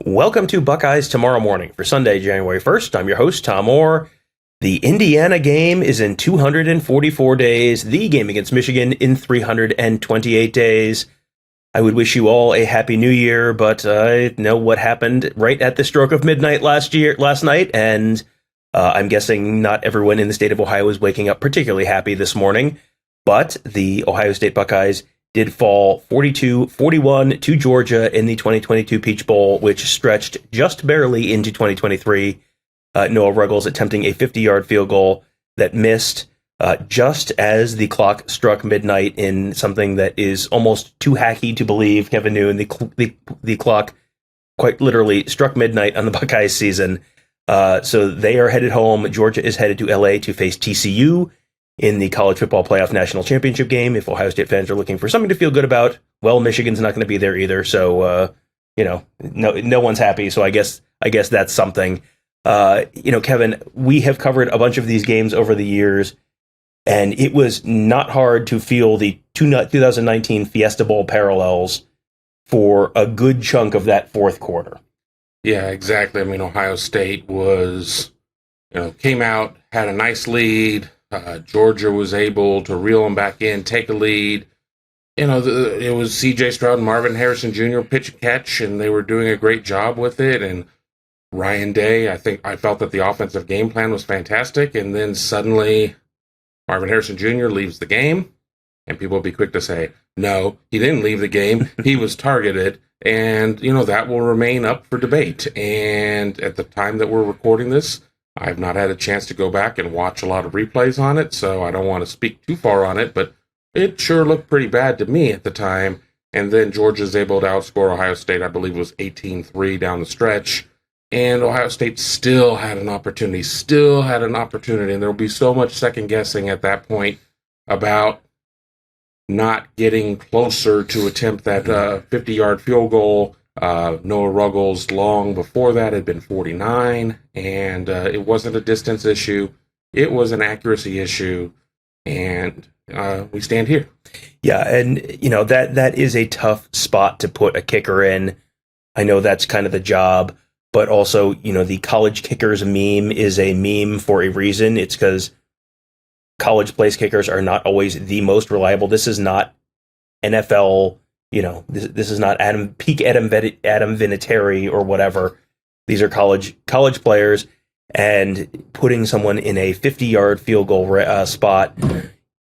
Welcome to Buckeyes Tomorrow Morning for Sunday, January 1st. I'm your host, Tom Orr. The Indiana game is in 244 days, the game against Michigan in 328 days. I would wish you all a happy new year, but I know what happened right at the stroke of midnight last night, and I'm guessing not everyone in the state of Ohio is waking up particularly happy this morning, but the Ohio State Buckeyes did fall 42-41 to Georgia in the 2022 Peach Bowl, which stretched just barely into 2023. Noah Ruggles attempting a 50-yard field goal that missed just as the clock struck midnight in something that is almost too hacky to believe, Kevin Noon. The clock quite literally struck midnight on the Buckeyes season. So they are headed home. Georgia is headed to LA to face TCU in the College Football Playoff National Championship game. If Ohio State fans are looking for something to feel good about, well, Michigan's not going to be there either. So, no one's happy. So I guess that's something. Kevin, we have covered a bunch of these games over the years, and it was not hard to feel the 2019 Fiesta Bowl parallels for a good chunk of that fourth quarter. Yeah, exactly. I mean, Ohio State came out, had a nice lead. Georgia was able to reel them back in, take a lead. It was C.J. Stroud and Marvin Harrison Jr. pitch and catch, and they were doing a great job with it. And Ryan Day, I felt that the offensive game plan was fantastic. And then suddenly Marvin Harrison Jr. leaves the game, and people will be quick to say, no, he didn't leave the game. He was targeted. And, that will remain up for debate. And at the time that we're recording this, I've not had a chance to go back and watch a lot of replays on it, so I don't want to speak too far on it, but it sure looked pretty bad to me at the time. And then Georgia's able to outscore Ohio State, I believe it was 18-3 down the stretch. And Ohio State still had an opportunity, and there will be so much second guessing at that point about not getting closer to attempt that 50-yard field goal. Noah Ruggles long before that had been 49, and it wasn't a distance issue. It was an accuracy issue, and we stand here. Yeah, and that is a tough spot to put a kicker in. I know that's kind of the job, but also, the college kickers meme is a meme for a reason. It's because college place kickers are not always the most reliable. This is not NFL. This is not peak Adam Vinatieri or whatever. These are college players, and putting someone in a 50-yard field goal spot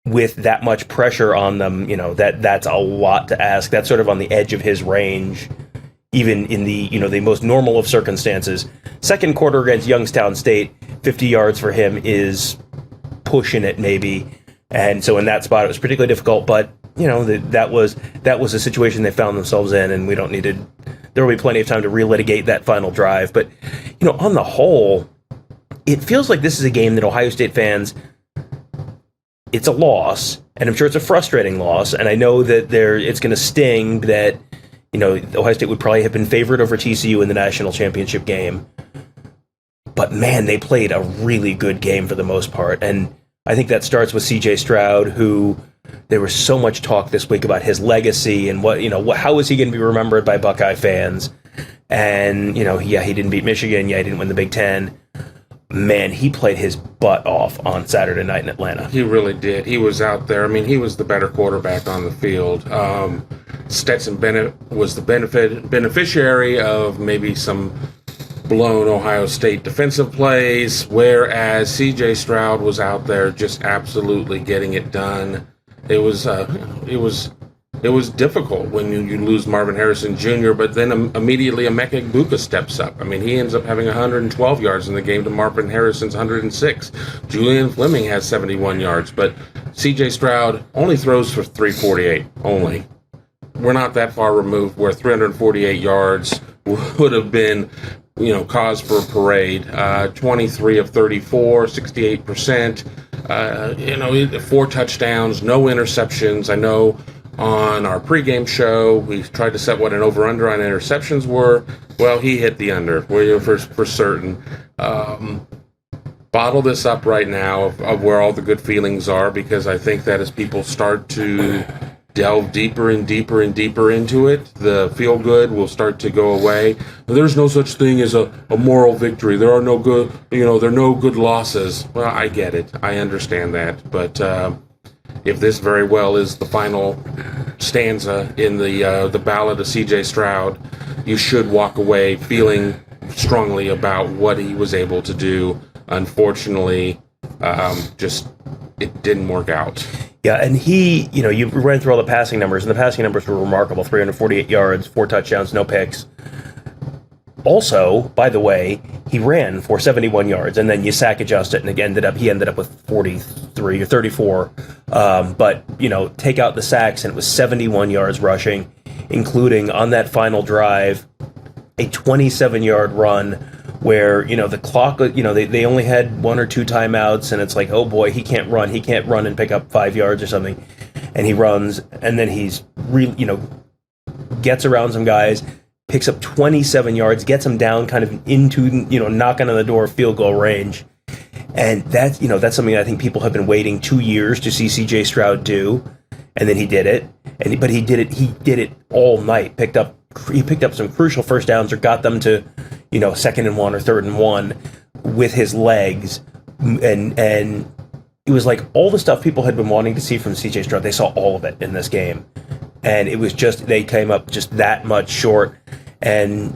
with that much pressure on them, that's a lot to ask. That's sort of on the edge of his range, even in the most normal of circumstances. Second quarter against Youngstown State, 50 yards for him is pushing it maybe, and so in that spot it was particularly difficult, but that was a situation they found themselves in, and there will be plenty of time to relitigate that final drive. But, on the whole, it feels like this is a game that Ohio State fans, it's a loss, and I'm sure it's a frustrating loss, and I know that it's going to sting that, Ohio State would probably have been favored over TCU in the national championship game. But, man, they played a really good game for the most part, and I think that starts with C.J. Stroud, who there was so much talk this week about his legacy and how is he going to be remembered by Buckeye fans? And, he didn't beat Michigan. Yeah, he didn't win the Big Ten. Man, he played his butt off on Saturday night in Atlanta. He really did. He was out there. I mean, he was the better quarterback on the field. Stetson Bennett was the beneficiary of maybe some blown Ohio State defensive plays, whereas C.J. Stroud was out there just absolutely getting it done. It was difficult when you lose Marvin Harrison Jr., but then immediately Emeka Egbuka steps up. I mean, he ends up having 112 yards in the game to Marvin Harrison's 106. Julian Fleming has 71 yards, but C.J. Stroud only throws for 348, only. We're not that far removed where 348 yards would have been cause for a parade. 23 of 34, 68%. 4 touchdowns, no interceptions. I know on our pregame show we tried to set what an over-under on interceptions were. Well, he hit the under for certain. Bottle this up right now of where all the good feelings are, because I think that as people start to delve deeper and deeper and deeper into it, the feel good will start to go away. There's no such thing as a moral victory. There are no good, there are no good losses. Well, I get it. I understand that. But if this very well is the final stanza in the ballad of C.J. Stroud, you should walk away feeling strongly about what he was able to do. Unfortunately, just it didn't work out. Yeah, and he, you ran through all the passing numbers, and the passing numbers were remarkable. 348 yards, 4 touchdowns, no picks. Also, by the way, he ran for 71 yards, and then you sack adjust it, and he ended up with 43 or 34. But, take out the sacks, and it was 71 yards rushing, including on that final drive, a 27-yard run where, the clock, they only had 1 or 2 timeouts, and it's like, oh boy, he can't run and pick up 5 yards or something. And he runs, and then he's gets around some guys, picks up 27 yards, gets them down kind of into, knocking on the door, field goal range. And that's something I think people have been waiting 2 years to see C.J. Stroud do. And then he did it. But he did it all night. He picked up some crucial first downs or got them to, 2nd and 1 or 3rd and 1 with his legs. And it was like all the stuff people had been wanting to see from C.J. Stroud, they saw all of it in this game. And it was just, they came up just that much short. And,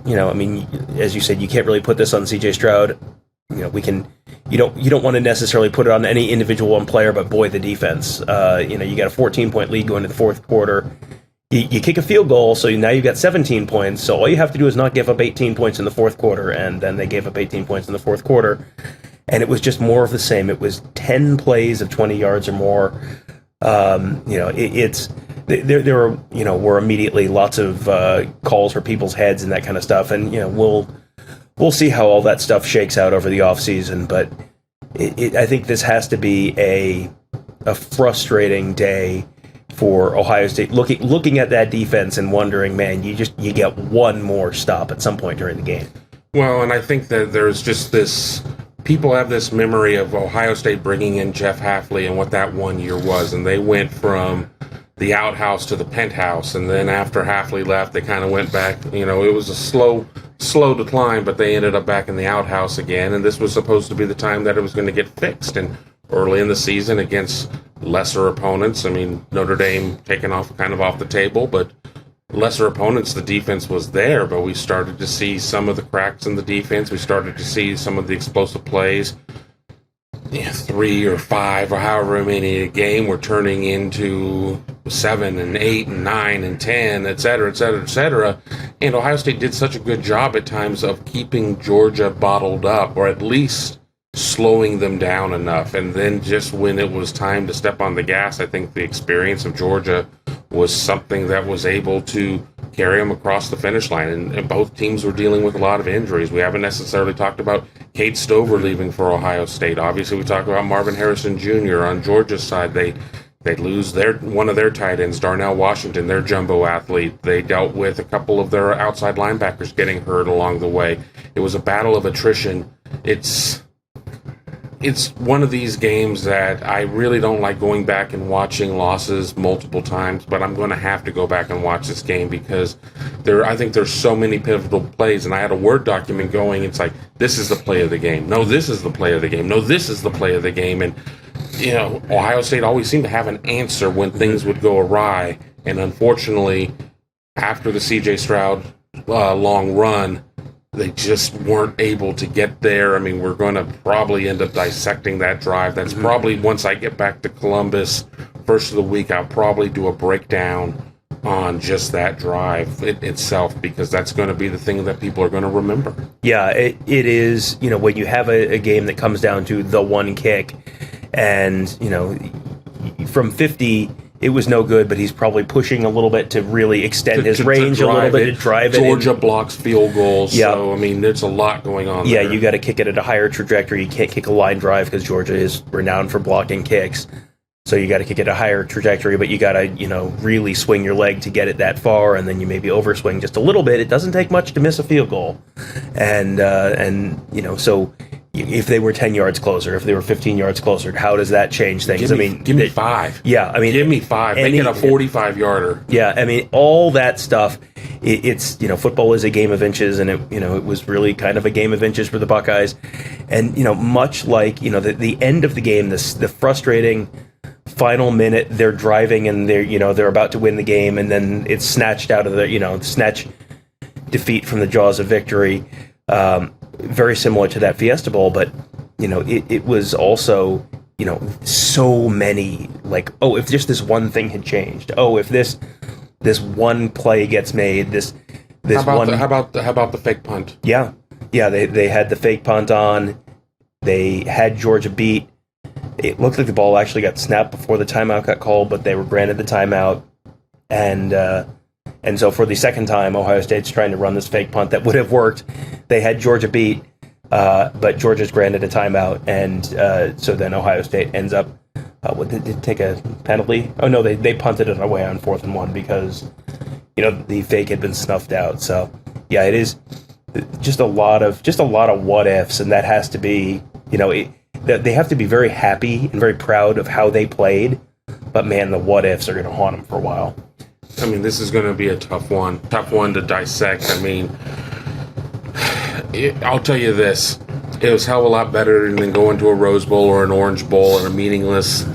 as you said, you can't really put this on C.J. Stroud. You don't want to necessarily put it on any individual one player, but boy, the defense. You got a 14-point lead going into the fourth quarter. You kick a field goal, so now you've got 17 points. So all you have to do is not give up 18 points in the fourth quarter, and then they gave up 18 points in the fourth quarter. And it was just more of the same. It was 10 plays of 20 yards or more. There were immediately lots of calls for people's heads and that kind of stuff. And, we'll see how all that stuff shakes out over the offseason. But I think this has to be a frustrating day for Ohio State, looking at that defense and wondering, man, you get one more stop at some point during the game. Well, and I think that there's just this, people have this memory of Ohio State bringing in Jeff Hafley and what that 1 year was, and they went from the outhouse to the penthouse, and then after Hafley left, they kind of went back. It was a slow decline, but they ended up back in the outhouse again, and this was supposed to be the time that it was going to get fixed. And early in the season against lesser opponents, Notre Dame taken off the table, but lesser opponents, the defense was there, but we started to see some of the cracks in the defense. We started to see some of the explosive plays. 3 or 5 or however many a game were turning into 7 and 8 and 9 and 10, et cetera, et cetera, et cetera. And Ohio State did such a good job at times of keeping Georgia bottled up, or at least slowing them down enough. And then just when it was time to step on the gas, I think the experience of Georgia was something that was able to carry them across the finish line. And both teams were dealing with a lot of injuries. We haven't necessarily talked about Cade Stover leaving for Ohio State. Obviously, we talked about Marvin Harrison Jr. On Georgia's side. They lose one of their tight ends, Darnell Washington, their jumbo athlete. They dealt with a couple of their outside linebackers getting hurt along the way. It was a battle of attrition. It's one of these games that I really don't like going back and watching losses multiple times, but I'm going to have to go back and watch this game because I think there's so many pivotal plays, and I had a Word document going. It's like, this is the play of the game. No, this is the play of the game. No, this is the play of the game. And, Ohio State always seemed to have an answer when things would go awry. And unfortunately, after the C.J. Stroud long run, they just weren't able to get there. We're going to probably end up dissecting that drive. That's probably, once I get back to Columbus, first of the week, I'll probably do a breakdown on just that drive itself, because that's going to be the thing that people are going to remember. Yeah, it is, when you have a game that comes down to the one kick, and, from 50... it was no good, but he's probably pushing a little bit to really extend his range a little bit, to drive it. Georgia blocks field goals, so, there's a lot going on there. Yeah, you got to kick it at a higher trajectory. You can't kick a line drive because Georgia is renowned for blocking kicks. So you got to kick it at a higher trajectory, but you got to, really swing your leg to get it that far, and then you maybe overswing just a little bit. It doesn't take much to miss a field goal. And so if they were 10 yards closer, if they were 15 yards closer, how does that change things? Give me 5. Yeah, I mean, give me 5. Make it a 45-yarder. Yeah, I mean, all that stuff. It's football is a game of inches, and it was really kind of a game of inches for the Buckeyes, and much like the end of the game, the frustrating final minute, they're driving and they're about to win the game, and then it's snatched out of the snatch defeat from the jaws of victory. Very similar to that Fiesta Bowl, but it was also so many, like, oh, if just this one thing had changed, oh, if this one play gets made, how about the fake punt? Yeah, they had the fake punt on. They had Georgia beat. It looked like the ball actually got snapped before the timeout got called, but they were granted the timeout, and so for the second time, Ohio State's trying to run this fake punt that would have worked. They had Georgia beat, but Georgia's granted a timeout, and so then Ohio State ends up, did they take a penalty? Oh, no, they punted it away on 4th and 1 because, the fake had been snuffed out. So, yeah, it is just a lot of what ifs, and that has to be, they have to be very happy and very proud of how they played, but man, the what ifs are going to haunt them for a while. I mean, this is going to be a tough one to dissect. I mean, I'll tell you this. It was hell of a lot better than going to a Rose Bowl or an Orange Bowl and a meaningless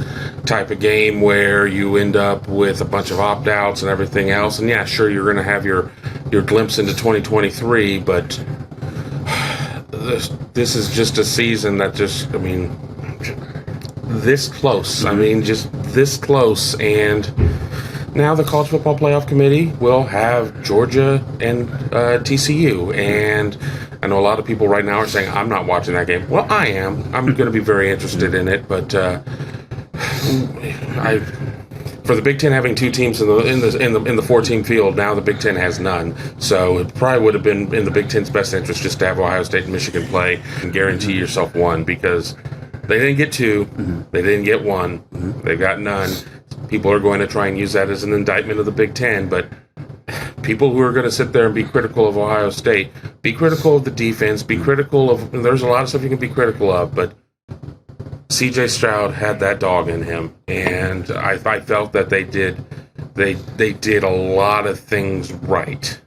type of game where you end up with a bunch of opt-outs and everything else. And yeah, sure, you're going to have your glimpse into 2023, but this is just a season that this close. I mean, just this close. And now the College Football Playoff Committee will have Georgia and TCU, and I know a lot of people right now are saying, I'm not watching that game. Well, I am. I'm going to be very interested in it, but for the Big Ten having 2 teams in the 4-team field, now the Big Ten has none. So it probably would have been in the Big Ten's best interest just to have Ohio State and Michigan play and guarantee yourself 1, because they didn't get 2, they didn't get 1, they've got none. People are going to try and use that as an indictment of the Big Ten, but people who are going to sit there and be critical of Ohio State, be critical of the defense, be critical of, there's a lot of stuff you can be critical of, but CJ Stroud had that dog in him, and I felt that they did a lot of things right.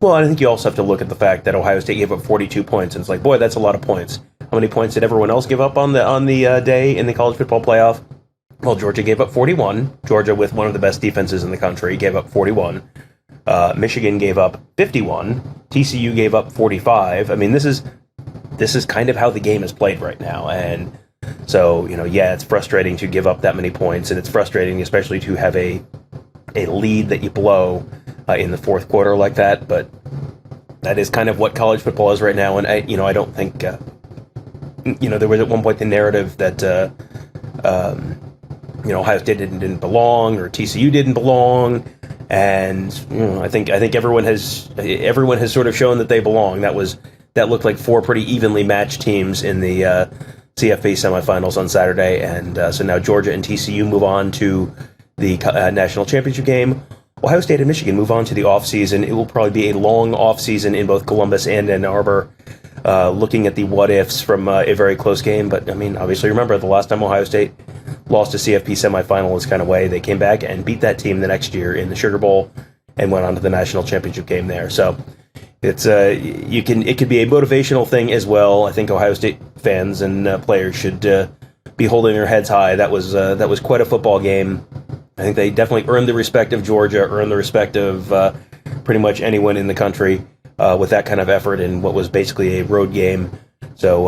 Well, I think you also have to look at the fact that Ohio State gave up 42 points, and it's like, boy, that's a lot of points. How many points did everyone else give up on the day in the college football playoff? Well, Georgia gave up 41. Georgia, with one of the best defenses in the country, gave up 41. Michigan gave up 51. TCU gave up 45. I mean, this is kind of how the game is played right now, and so it's frustrating to give up that many points, and it's frustrating especially to have a lead that you blow in the fourth quarter like that. But that is kind of what college football is right now, and I don't think there was at one point the narrative that Ohio State didn't belong or TCU didn't belong, and I think everyone has sort of shown that they belong. That looked like 4 pretty evenly matched teams in the CFP semifinals on Saturday, and so now Georgia and TCU move on to the national championship game. Ohio State and Michigan move on to the offseason. It will probably be a long offseason in both Columbus and Ann Arbor, looking at the what-ifs from a very close game. But, I mean, obviously remember, the last time Ohio State lost a CFP semifinal this kind of way, they came back and beat that team the next year in the Sugar Bowl and went on to the national championship game there. So it's it could be a motivational thing as well. I think Ohio State fans and players should be holding their heads high. That was quite a football game. I think they definitely earned the respect of Georgia, earned the respect of pretty much anyone in the country with that kind of effort in what was basically a road game. So,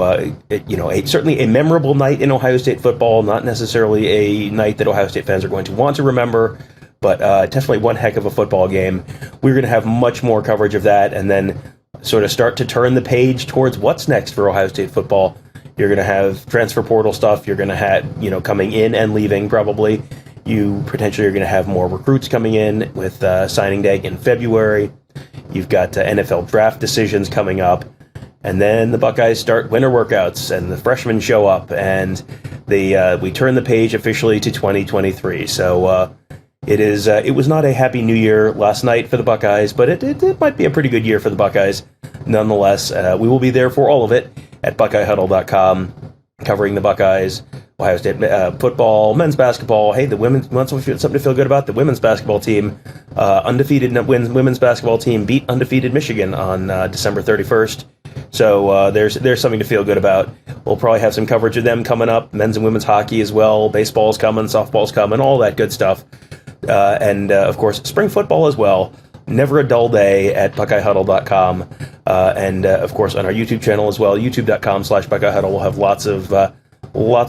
certainly a memorable night in Ohio State football, not necessarily a night that Ohio State fans are going to want to remember, but definitely one heck of a football game. We're going to have much more coverage of that, and then sort of start to turn the page towards what's next for Ohio State football. You're going to have transfer portal stuff. You're going to have, coming in and leaving probably. You potentially are going to have more recruits coming in with signing day in February. You've got NFL draft decisions coming up. And then the Buckeyes start winter workouts, and the freshmen show up, and we turn the page officially to 2023. So it was not a happy New Year last night for the Buckeyes, but it might be a pretty good year for the Buckeyes nonetheless. We will be there for all of it at BuckeyeHuddle.com, covering the Buckeyes, Ohio State football, men's basketball. Hey, the women's, want something to feel good about? The women's basketball team, undefeated women's basketball team beat undefeated Michigan on December 31st. So there's something to feel good about. We'll probably have some coverage of them coming up. Men's and women's hockey as well. Baseball's coming, softball's coming, all that good stuff. And of course, spring football as well. Never a dull day at BuckeyeHuddle.com. And of course, on our YouTube channel as well, youtube.com/BuckeyeHuddle. We'll have lots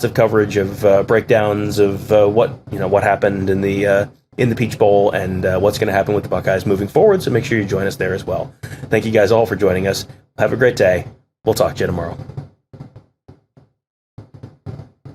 of coverage of breakdowns of what happened in the Peach Bowl and what's going to happen with the Buckeyes moving forward. So make sure you join us there as well. Thank you guys all for joining us. Have a great day. We'll talk to you tomorrow.